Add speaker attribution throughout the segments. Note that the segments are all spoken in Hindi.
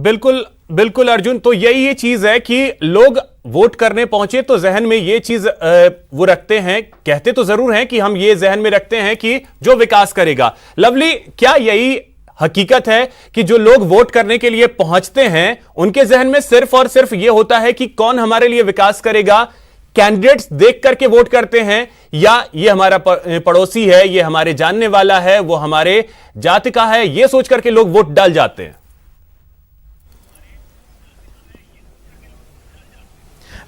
Speaker 1: बिल्कुल बिल्कुल अर्जुन, तो यही ये चीज है कि लोग वोट करने पहुंचे तो जहन में ये चीज वो रखते हैं, कहते तो जरूर हैं कि हम ये जहन में रखते हैं कि जो विकास करेगा। लवली, क्या यही हकीकत है कि जो लोग वोट करने के लिए पहुंचते हैं उनके जहन में सिर्फ और सिर्फ ये होता है कि कौन हमारे लिए विकास करेगा, कैंडिडेट्स देख करके वोट करते हैं, या ये हमारा पड़ोसी है, ये हमारे जानने वाला है, वो हमारे जाति का है, ये सोच करके लोग वोट डाल जाते हैं?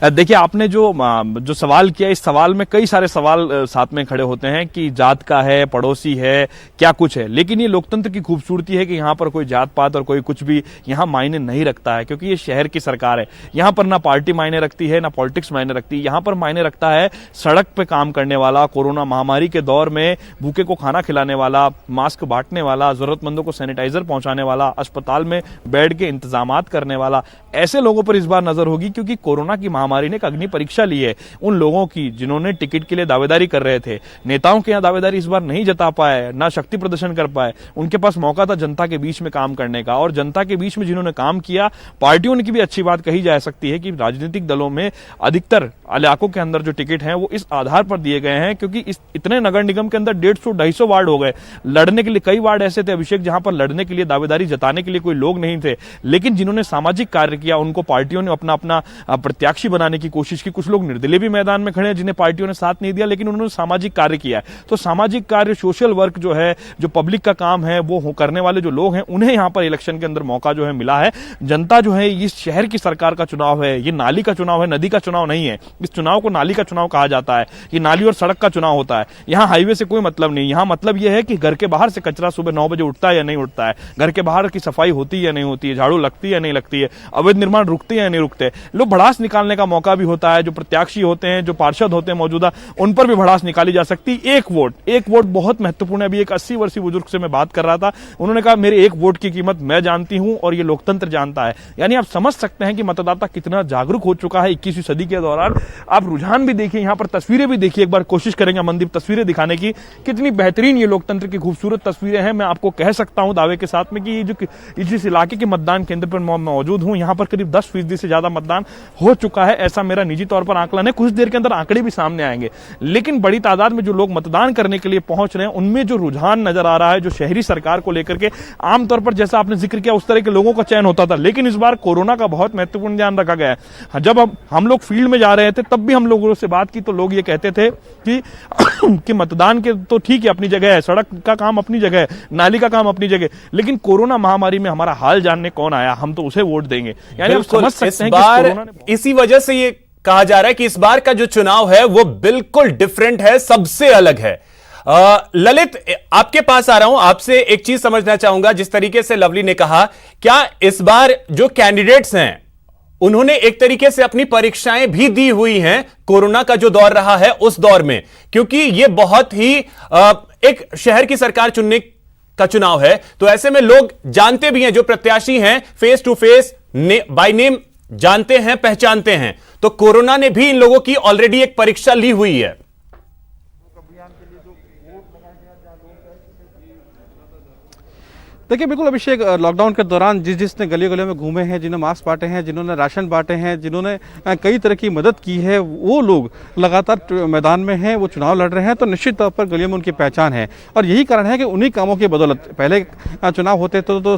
Speaker 2: देखिए, आपने जो सवाल किया, इस सवाल में कई सारे सवाल साथ में खड़े होते हैं कि जात का है, पड़ोसी है, क्या कुछ है। लेकिन ये लोकतंत्र की खूबसूरती है कि यहाँ पर कोई जात पात और कोई कुछ भी यहाँ मायने नहीं रखता है, क्योंकि ये शहर की सरकार है। यहाँ पर ना पार्टी मायने रखती है, ना पॉलिटिक्स मायने रखती है। यहाँ पर मायने रखता है सड़क पे काम करने वाला, कोरोना महामारी के दौर में भूखे को खाना खिलाने वाला, मास्क बांटने वाला, जरूरतमंदों को सैनिटाइजर पहुंचाने वाला, अस्पताल में बेड के इंतजामात करने वाला। ऐसे लोगों पर इस बार नजर होगी, क्योंकि कोरोना की महामारी ने एक अग्नि परीक्षा ली है उन लोगों की जिन्होंने टिकट के लिए दावेदारी कर रहे थे। नेताओं के यहां दावेदारी इस बार नहीं जता पाए, ना शक्ति प्रदर्शन कर पाए। उनके पास मौका था जनता के बीच में काम करने का, और जनता के बीच में जिन्होंने काम किया, पार्टियों की भी अच्छी बात कही जा सकती है कि राजनीतिक दलों में अधिकतर इलाकों के अंदर जो टिकट हैं वो इस आधार पर दिए गए हैं, क्योंकि इस इतने नगर निगम के अंदर 150-250 वार्ड हो गए। लड़ने के लिए कई वार्ड ऐसे थे, अभिषेक, जहां पर लड़ने के लिए, दावेदारी जताने के लिए कोई लोग नहीं थे, लेकिन जिन्होंने सामाजिक कार्य किया उनको पार्टियों ने अपना अपना प्रत्याशी बनाने की कोशिश की। कुछ लोग निर्दलीय भी मैदान में खड़े हैं जिन्हें पार्टियों ने साथ नहीं दिया, लेकिन उन्होंने सामाजिक कार्य किया है। तो सामाजिक कार्य, सोशल वर्क जो है, जो पब्लिक का काम है, वो करने वाले जो लोग हैं, उन्हें यहां पर इलेक्शन के अंदर मौका जो है मिला है। जनता जो है, इस शहर की सरकार का चुनाव है, ये नाली का चुनाव है, नदी का चुनाव नहीं है। इस चुनाव को नाली का चुनाव कहा जाता है। ये नाली और सड़क का चुनाव होता है। यहां हाईवे से कोई मतलब नहीं। यहां मतलब यह है कि घर के बाहर से कचरा सुबह 9 बजे उठता है या नहीं उठता है, घर के बाहर की सफाई होती है या नहीं होती है, झाड़ू लगती है या नहीं लगती है, अवैध निर्माण रुकते हैं या नहीं रुकते। लोग भड़ास निकालने का मौका भी होता है। जो प्रत्याशी होते हैं, जो पार्षद होते हैं मौजूदा, उन पर भी भड़ास निकाली जा सकती है। एक वोट बहुत महत्वपूर्ण है। अभी एक 80 वर्षीय बुजुर्ग से मैं बात कर रहा था, उन्होंने कहा मेरे एक वोट की कीमत मैं जानती हूं और ये लोकतंत्र जानता है। यानी आप समझ सकते हैं कि मतदाता कितना जागरूक हो चुका है 21वीं सदी के दौरान। आप रुझान भी देखिए, यहां पर तस्वीरें भी देखिए, एक बार कोशिश करेंगे मनदीप तस्वीरें दिखाने की। कितनी बेहतरीन ये लोकतंत्र की खूबसूरत तस्वीरें हैं। मैं आपको कह सकता हूं दावे के साथ में कि जिस इलाके के मतदान केंद्र पर मौजूद हूं, यहां पर करीब 10% से ज्यादा मतदान हो चुका है, ऐसा मेरा निजी तौर पर आंकलन है। कुछ देर के अंदर आंकड़े भी सामने आएंगे, लेकिन बड़ी तादाद में जो लोग मतदान करने के लिए पहुंच रहे हैं, उनमें जो रुझान नजर आ रहा है, जो शहरी सरकार को लेकर के, आमतौर पर जैसा आपने जिक्र किया उस तरह के लोगों का चयन होता था, लेकिन इस बार कोरोना का बहुत महत्वपूर्ण ध्यान रखा गया है। जब हम लोग फील्ड में जा रहे थे, तब भी हम लोगों से बात की तो लोग ये कहते थे कि मतदान के तो ठीक है, अपनी जगह है, सड़क का काम अपनी जगह है, नाली का काम अपनी जगह, लेकिन कोरोना महामारी में हमारा हाल जानने कौन आया, हम तो उसे वोट देंगे। यानी आप समझ सकते हैं कि
Speaker 1: इसी वजह से ये कहा जा रहा है कि इस बार का जो चुनाव है वो बिल्कुल डिफरेंट है, सबसे अलग है। ललित, आपके पास आ रहा हूं, आपसे एक चीज समझना चाहूंगा। जिस तरीके से लवली ने कहा, क्या इस बार जो कैंडिडेट्स हैं उन्होंने एक तरीके से अपनी परीक्षाएं भी दी हुई हैं कोरोना का जो दौर रहा है उस दौर में? क्योंकि ये बहुत ही एक शहर की सरकार चुनने का चुनाव है, तो ऐसे में लोग जानते भी हैं, जो प्रत्याशी हैं face to face by name जानते हैं, पहचानते हैं। तो कोरोना ने भी इन लोगों की ऑलरेडी एक परीक्षा ली हुई है।
Speaker 3: देखिए, बिल्कुल अभिषेक, लॉकडाउन के दौरान जिसने गली गलियों में घूमे हैं, जिन्होंने मास्क बांटे हैं, जिन्होंने राशन बांटे हैं, जिन्होंने कई तरह की मदद की है, वो लोग लगातार मैदान में हैं, वो चुनाव लड़ रहे हैं। तो निश्चित तौर पर गलियों में उनकी पहचान है, और यही कारण है कि उन्हीं कामों की बदौलत पहले चुनाव होते थे तो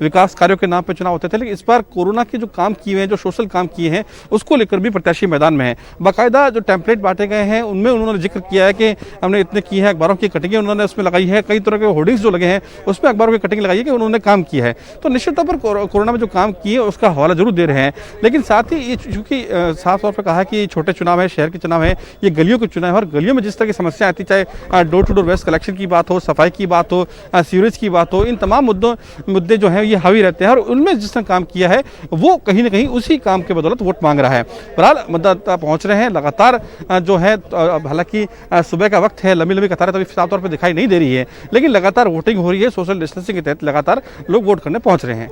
Speaker 3: विकास कार्यों के नाम पर चुनाव होते थे, लेकिन इस बार कोरोना के जो काम किए हैं, जो सोशल काम किए हैं, उसको लेकर भी प्रत्याशी मैदान में है। बाकायदा जो टेम्पलेट बांटे गए हैं उनमें उन्होंने जिक्र किया है कि हमने इतने की है, अखबारों की कटिंग उन्होंने उसमें लगाई है, कई तरह के होर्डिंग्स जो लगे हैं उसमें अखबारों की कटिंग लगाई है कि उन्होंने काम किया है। तो निश्चित तौर पर कोरोना में जो काम किए उसका हवाला जरूर दे रहे हैं, लेकिन साथ ही ये चूंकि साफ तौर पर कहा कि छोटे चुनाव है, शहर के चुनाव है, ये गलियों के चुनाव है, और गलियों में जिस तरह की समस्या आती, चाहे door to door waste collection की बात हो, सफाई की बात हो, सीवरेज की बात हो, इन तमाम मुद्दे जो हैं ये हावी रहते हैं, और उनमें जिसने काम किया है वो कहीं ना कहीं उसी काम के बदौलत वोट मांग रहा है। बहरहाल मतदाता पहुंच रहे हैं लगातार, जो है हालांकि सुबह का वक्त है, लंबी लंबी कतारें तो साफ तौर पर दिखाई नहीं दे रही है, लेकिन लगातार वोटिंग हो रही है। सोशल डिस्टेंसिंग के तहत लगातार लोग वोट करने पहुंच रहे हैं।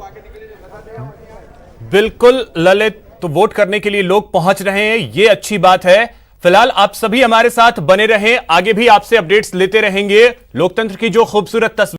Speaker 1: बिल्कुल ललित, तो वोट करने के लिए लोग पहुंच रहे हैं, ये अच्छी बात है। फिलहाल आप सभी हमारे साथ बने रहें, आगे भी आपसे अपडेट्स लेते रहेंगे। लोकतंत्र की जो खूबसूरत तस्वीर